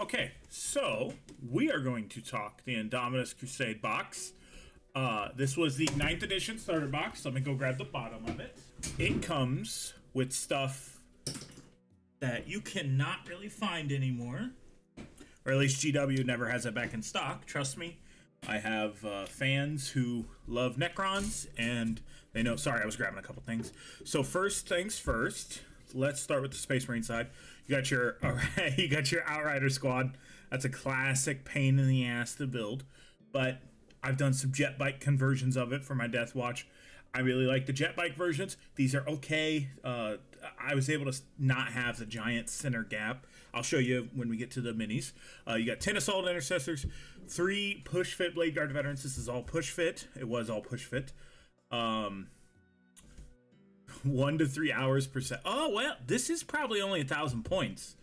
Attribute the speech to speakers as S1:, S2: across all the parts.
S1: Okay, so we are going to talk the Indominus Crusade box. This was the 9th edition starter box. Let me go grab the bottom of it. It comes with stuff that you cannot really find anymore, or at least GW never has it back in stock. Trust me, I have fans who love Necrons, and they know. Sorry, I was grabbing a couple things. So first things first. Let's start with the Space Marine side. You got your Outrider squad. That's a classic pain in the ass to build, but I've done some jet bike conversions of it for my Death Watch. I really like the jet bike versions. These are okay. I was able to not have the giant center gap. I'll show you when we get to the minis. You got 10 assault intercessors, 3 push fit blade guard veterans. This is all push fit. It was all push fit. 1 to 3 hours per set. Oh well, this is probably only 1,000 points,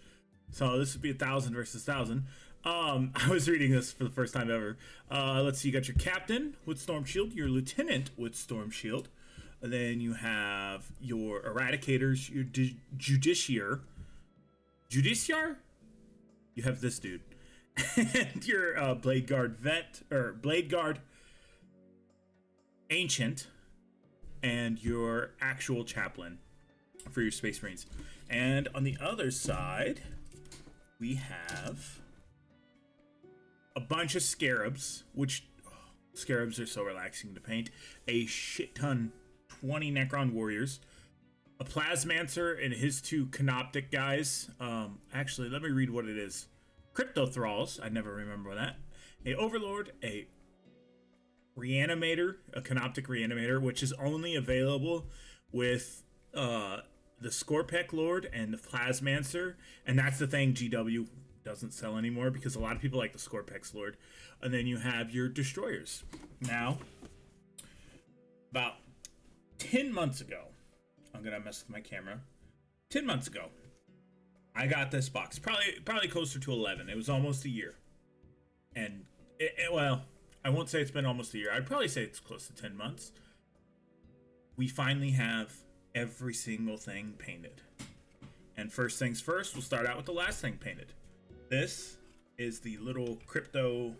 S1: so this would be 1,000 versus 1,000. I was reading this for the first time ever. Let's see, you got your captain with Storm Shield, your lieutenant with Storm Shield, and then you have your eradicators, your justiciar. You have this dude, and your blade guard vet or blade guard ancient, and your actual chaplain for your Space Marines. And on the other side, we have a bunch of scarabs, which scarabs are so relaxing to paint. A shit ton, 20 Necron warriors, a plasmancer and his 2 canoptic guys. Actually, let me read what it is. Crypto thralls, I never remember that. A overlord, a reanimator, a canoptic reanimator, which is only available with the Scorpec Lord and the Plasmancer, and that's the thing GW doesn't sell anymore because a lot of people like the Scorpex Lord. And then you have your destroyers. Now, about 10 months ago, I'm gonna mess with my camera. 10 months ago, I got this box. Probably closer to 11. It was almost a year, and well, I won't say it's been almost a year. I'd probably say it's close to 10 months. We finally have every single thing painted. And first things first, we'll start out with the last thing painted. This is the little crypto.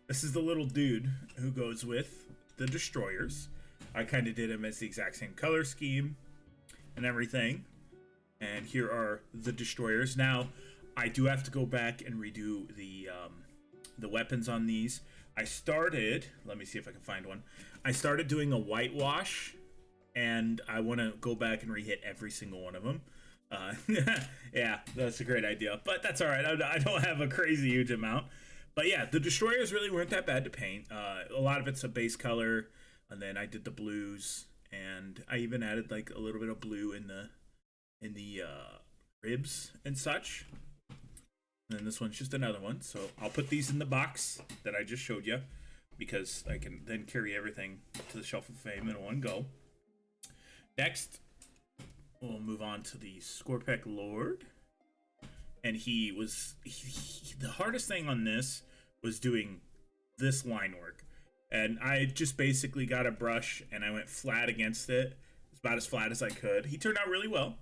S1: This is the little dude who goes with the destroyers. I kind of did him as the exact same color scheme and everything. And here are the destroyers. Now, I do have to go back and redo the weapons on these. I started, let me see if I can find one. I started doing a whitewash, and I want to go back and re-hit every single one of them. Yeah, that's a great idea, but that's all right. I don't have a crazy huge amount. But yeah, the destroyers really weren't that bad to paint. A lot of it's a base color, and then I did the blues, and I even added like a little bit of blue in the ribs and such. And then this one's just another one. So I'll put these in the box that I just showed you, because I can then carry everything to the Shelf of Fame in one go. Next, we'll move on to the Scorpec Lord. And the hardest thing on this was doing this line work. And I just basically got a brush and I went flat against it. It's about as flat as I could. He turned out really well.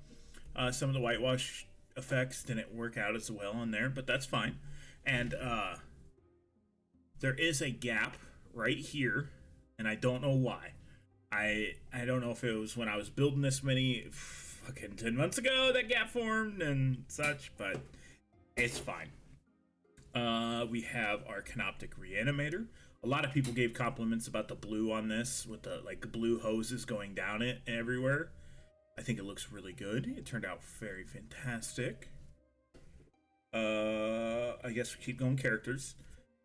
S1: Some of the whitewash effects didn't work out as well on there, but that's fine. And there is a gap right here, and I don't know why. I don't know if it was when I was building this mini fucking 10 months ago that gap formed and such, but it's fine. We have our Canoptic Reanimator. A lot of people gave compliments about the blue on this, with the blue hoses going down it everywhere. I think it looks really good. It turned out very fantastic. I guess we keep going characters.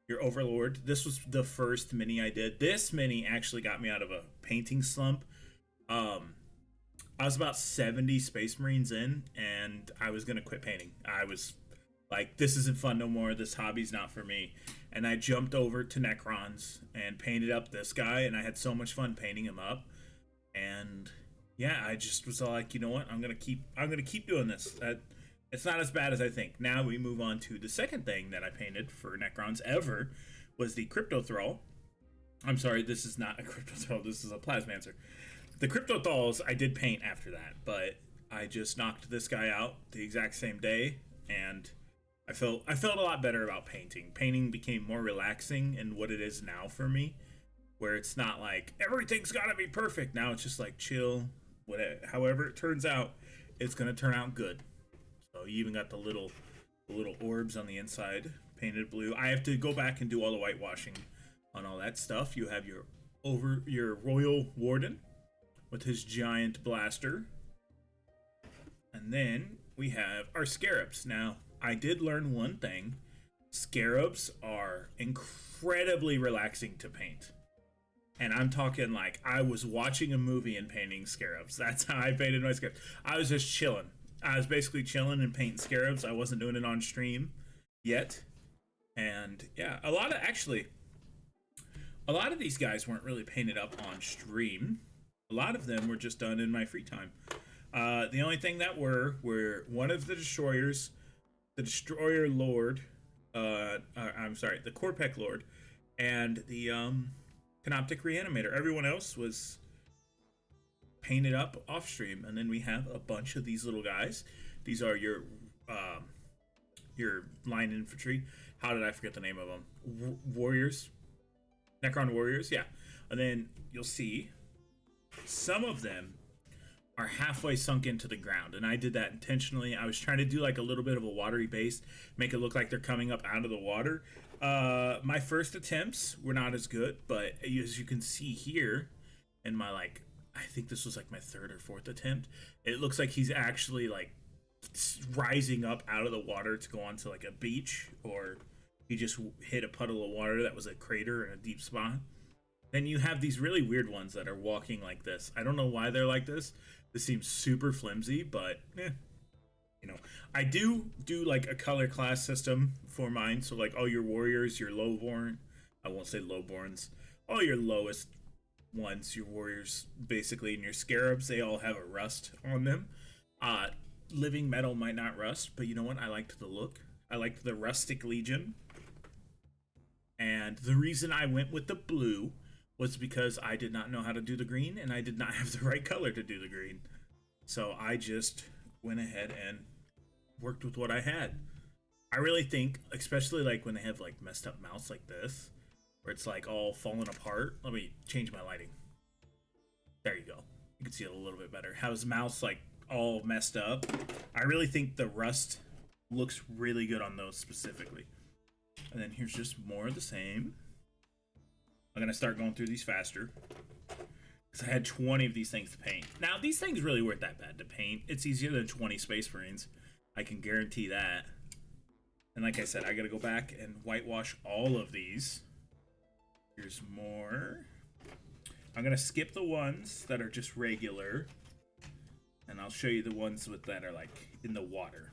S1: Your Overlord. This was the first mini I did. This mini actually got me out of a painting slump. I was about 70 Space Marines in, and I was gonna quit painting. I was like, this isn't fun no more. This hobby's not for me. And I jumped over to Necrons and painted up this guy, and I had so much fun painting him up. And yeah, I just was like, you know what? I'm gonna keep doing this. It's not as bad as I think. Now we move on to the second thing that I painted for Necrons ever, was the Crypto Thrall. I'm sorry, this is not a Crypto Thrall. This is a Plasmancer. The Crypto Thralls I did paint after that, but I just knocked this guy out the exact same day, and I felt a lot better about painting. Painting became more relaxing in what it is now for me, where it's not like everything's got to be perfect. Now it's just like chill. However it turns out, it's gonna turn out good. So you even got the little orbs on the inside painted blue. I have to go back and do all the whitewashing on all that stuff. You have your royal warden with his giant blaster, and then we have our scarabs. Now, I did learn one thing. Scarabs are incredibly relaxing to paint. And I'm talking like I was watching a movie and painting scarabs. That's how I painted my scarabs. I was just chilling. I was basically chilling and painting scarabs. I wasn't doing it on stream yet. And yeah, a lot of these guys weren't really painted up on stream. A lot of them were just done in my free time. The only thing that were one of the destroyers, the destroyer lord, I'm sorry, the Corpec lord, and the canoptic reanimator. Everyone else was painted up off stream. And then we have a bunch of these little guys. These are your line infantry. How did I forget the name of them? Warriors, Necron warriors, yeah. And then you'll see some of them are halfway sunk into the ground, and I did that intentionally. I was trying to do like a little bit of a watery base, make it look like they're coming up out of the water. My first attempts were not as good, but as you can see here in my, like, I think this was like my third or fourth attempt, it looks like he's actually like rising up out of the water to go onto like a beach, or he just hit a puddle of water that was a crater in a deep spot. Then you have these really weird ones that are walking like this. I don't know why they're like this. This seems super flimsy, but you know, I do like a color class system for mine. So like all your warriors, your lowborn, I won't say lowborns, all your lowest ones, your warriors basically, and your scarabs, they all have a rust on them. Living metal might not rust, but you know what? I liked the look. I liked the rustic legion. And the reason I went with the blue was because I did not know how to do the green, and I did not have the right color to do the green. So I just went ahead and worked with what I had. I really think, especially like when they have like messed up mouse like this, where it's like all falling apart. Let me change my lighting. There you go. You can see it a little bit better. How his mouse like all messed up. I really think the rust looks really good on those specifically. And then here's just more of the same. I'm gonna start going through these faster because I had 20 of these things to paint. Now these things really weren't that bad to paint. It's easier than 20 Space Marines. I can guarantee that. And like I said, I gotta go back and whitewash all of these. Here's more. I'm gonna skip the ones that are just regular, and I'll show you the ones that are like in the water.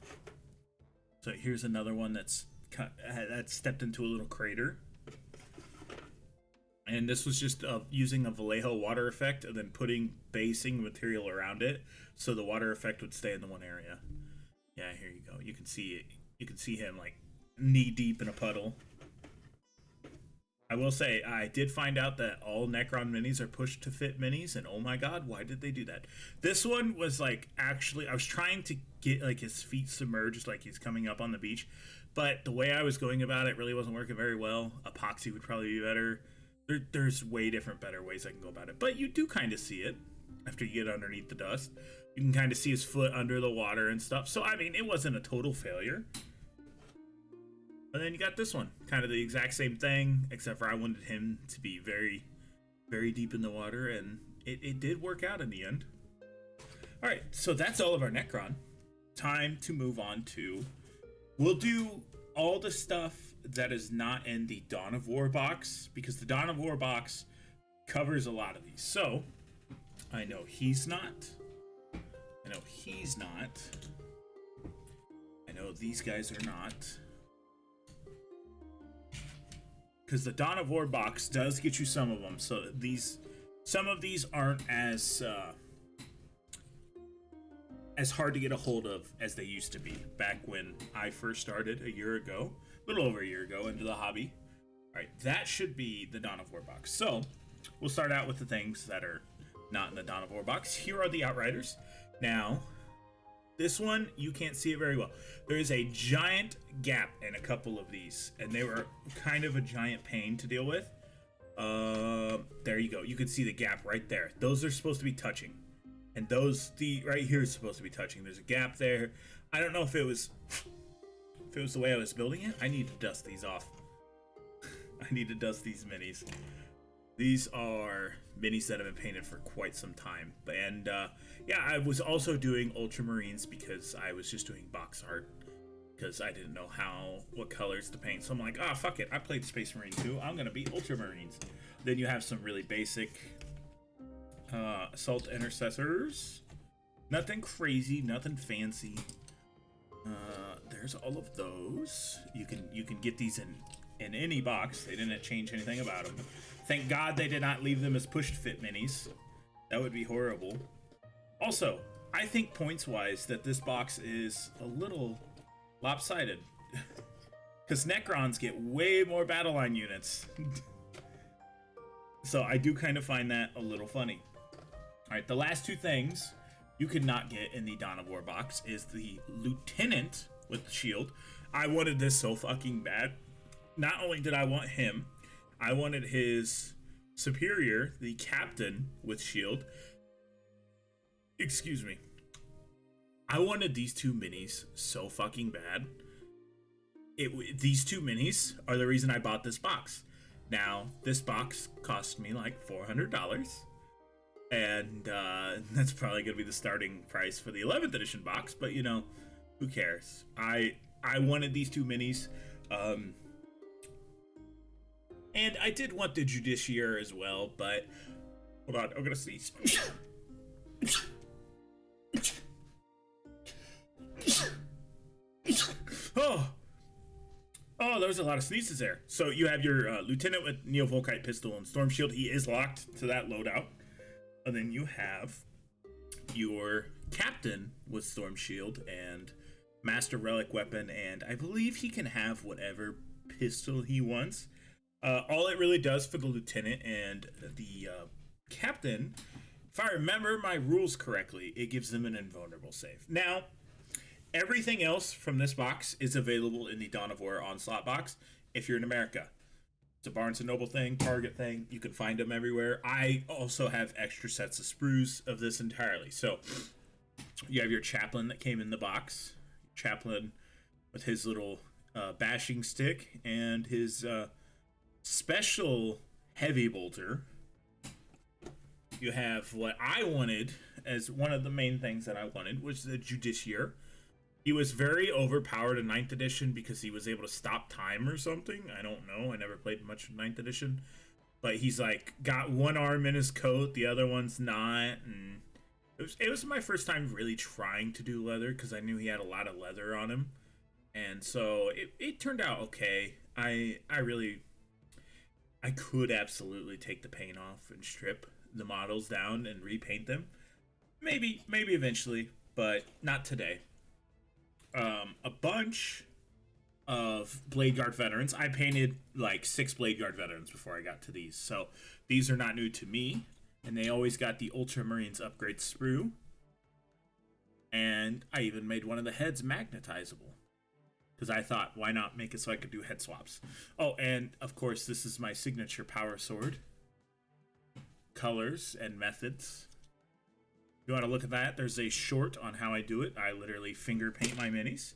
S1: So here's another one that's stepped into a little crater. And this was just using a Vallejo water effect and then putting basing material around it so the water effect would stay in the one area. Yeah, here you go. You can see it. You can see him like knee deep in a puddle. I will say, I did find out that all Necron minis are pushed to fit minis, and oh my god, why did they do that? This one was like, actually, I was trying to get like his feet submerged like he's coming up on the beach, but the way I was going about it really wasn't working very well. Epoxy would probably be better. There's way better ways I can go about it, but you do kind of see it after you get underneath the dust. You can kind of see his foot under the water and stuff. So, I mean, it wasn't a total failure. And then you got this one, kind of the exact same thing, except for I wanted him to be very, very deep in the water, and it did work out in the end. All right, so that's all of our Necron. Time to move on to, we'll do all the stuff that is not in the Dawn of War box, because the Dawn of War box covers a lot of these. So, I know he's not. I know he's not. I know these guys are not. Because the Dawn of War box does get you some of them. So some of these aren't as hard to get a hold of as they used to be back when I first started a year ago, a little over a year ago, into the hobby. All right, that should be the Dawn of War box. So we'll start out with the things that are not in the Dawn of War box. Here are the Outriders. Now, This one, you can't see it very well. There is a giant gap in a couple of these, and they were kind of a giant pain to deal with. There you go. You can see the gap right there. Those are supposed to be touching. And the right here is supposed to be touching. There's a gap there. I don't know if it was the way I was building it. I need to dust these off. I need to dust these minis. These are minis that have been painted for quite some time. And yeah, I was also doing ultramarines because I was just doing box art because I didn't know what colors to paint. So I'm like, fuck it. I played Space Marine too. I'm gonna be ultramarines. Then you have some really basic assault intercessors. Nothing crazy, nothing fancy. There's all of those. You can get these in any box. They didn't change anything about them. Thank God they did not leave them as pushed fit minis. That would be horrible. Also, I think points wise that this box is a little lopsided because Necrons get way more battle line units. So I do kind of find that a little funny. All right, the last two things you could not get in the Dawn of War box is the Lieutenant with the shield. I wanted this so fucking bad. Not only did I want him, I wanted his superior, the Captain with shield. Excuse me. I wanted these two minis so fucking bad. These two minis are the reason I bought this box. Now, this box cost me like $400. And that's probably going to be the starting price for the 11th edition box. But, you know, who cares? I wanted these two minis. And I did want the Justiciar as well, but... Hold on, I'm going to sneeze. Oh, there was a lot of sneezes there. So you have your Lieutenant with Neo-Volkite Pistol and Storm Shield. He is locked to that loadout. And then you have your Captain with Storm Shield and Master Relic Weapon. And I believe he can have whatever pistol he wants. All it really does for the Lieutenant and the Captain, if I remember my rules correctly, it gives them an invulnerable save. Now, everything else from this box is available in the Dawn of War Onslaught box if you're in America. It's a Barnes & Noble thing, Target thing. You can find them everywhere. I also have extra sets of sprues of this entirely. So you have your Chaplain that came in the box. Chaplain with his little bashing stick and his special heavy bolter. You have what I wanted as one of the main things that I wanted was the Justiciar. He was very overpowered in 9th edition because he was able to stop time or something. I don't know. I never played much in 9th edition. But he's like got one arm in his coat, the other one's not. And it was my first time really trying to do leather because I knew he had a lot of leather on him. And so it turned out okay. I could absolutely take the paint off and strip the models down and repaint them. Maybe eventually, but not today. A bunch of Blade Guard veterans. I painted like 6 Blade Guard veterans before I got to these. So these are not new to me. And they always got the Ultramarines upgrade sprue. And I even made one of the heads magnetizable. Because I thought, why not make it so I could do head swaps? Oh, and of course, this is my signature power sword. Colors and methods. You want to look at that? There's a short on how I do it. I literally finger paint my minis.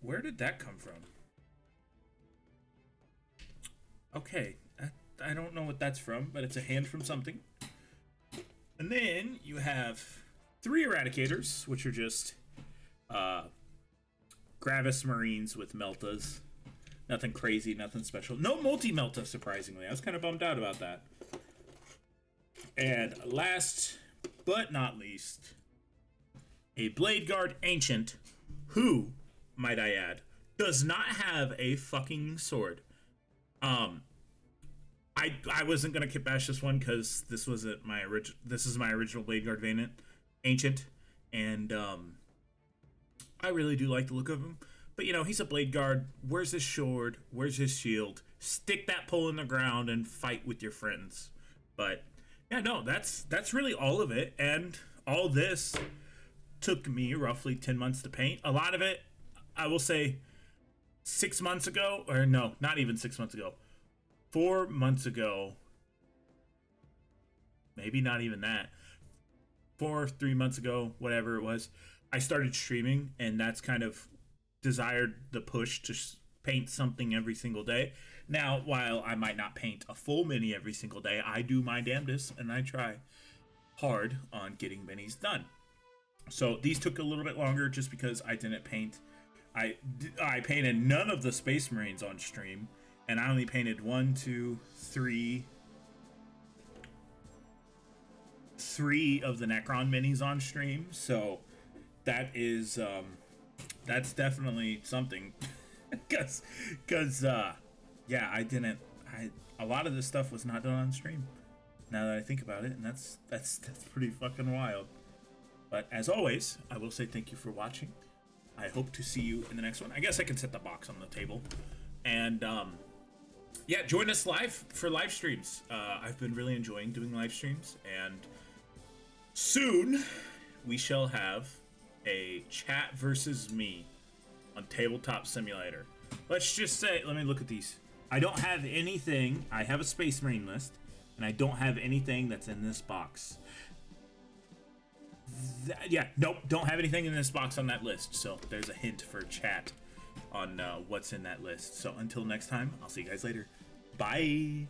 S1: Where did that come from? Okay, I don't know what that's from, but it's a hand from something. And then you have 3 Eradicators, which are just Gravis Marines with Meltas. Nothing crazy, nothing special. No multi-Melta, surprisingly. I was kind of bummed out about that. And last but not least, a Blade Guard Ancient who, might I add, does not have a fucking sword. I wasn't gonna kit bash this one because this wasn't my original. This is my original Blade Guard Ancient, and I really do like the look of him. But you know, he's a Blade Guard. Where's his sword? Where's his shield? Stick that pole in the ground and fight with your friends. But yeah, no, that's really all of it. And all this took me roughly 10 months to paint. A lot of it, I will say, 6 months ago, or no, not even 6 months ago, 4 months ago, maybe not even that, 3 months ago, whatever it was, I started streaming, and that's kind of desired the push to paint something every single day. Now, while I might not paint a full mini every single day, I do my damnedest, and I try hard on getting minis done. So these took a little bit longer just because I didn't paint. I painted none of the Space Marines on stream, and I only painted 1, 2, 3 of the Necron minis on stream. So that is that's definitely something. Cause yeah, a lot of this stuff was not done on stream. Now that I think about it, and that's pretty fucking wild. But as always, I will say thank you for watching. I hope to see you in the next one. I guess I can set the box on the table. And yeah, join us live for live streams. I've been really enjoying doing live streams, and soon we shall have a chat versus me on Tabletop Simulator. Let's just say, let me look at these. I don't have anything. I have a Space Marine list, and I don't have anything that's in this box. Yeah, nope, don't have anything in this box on that list. So there's a hint for chat on what's in that list. So until next time, I'll see you guys later. Bye.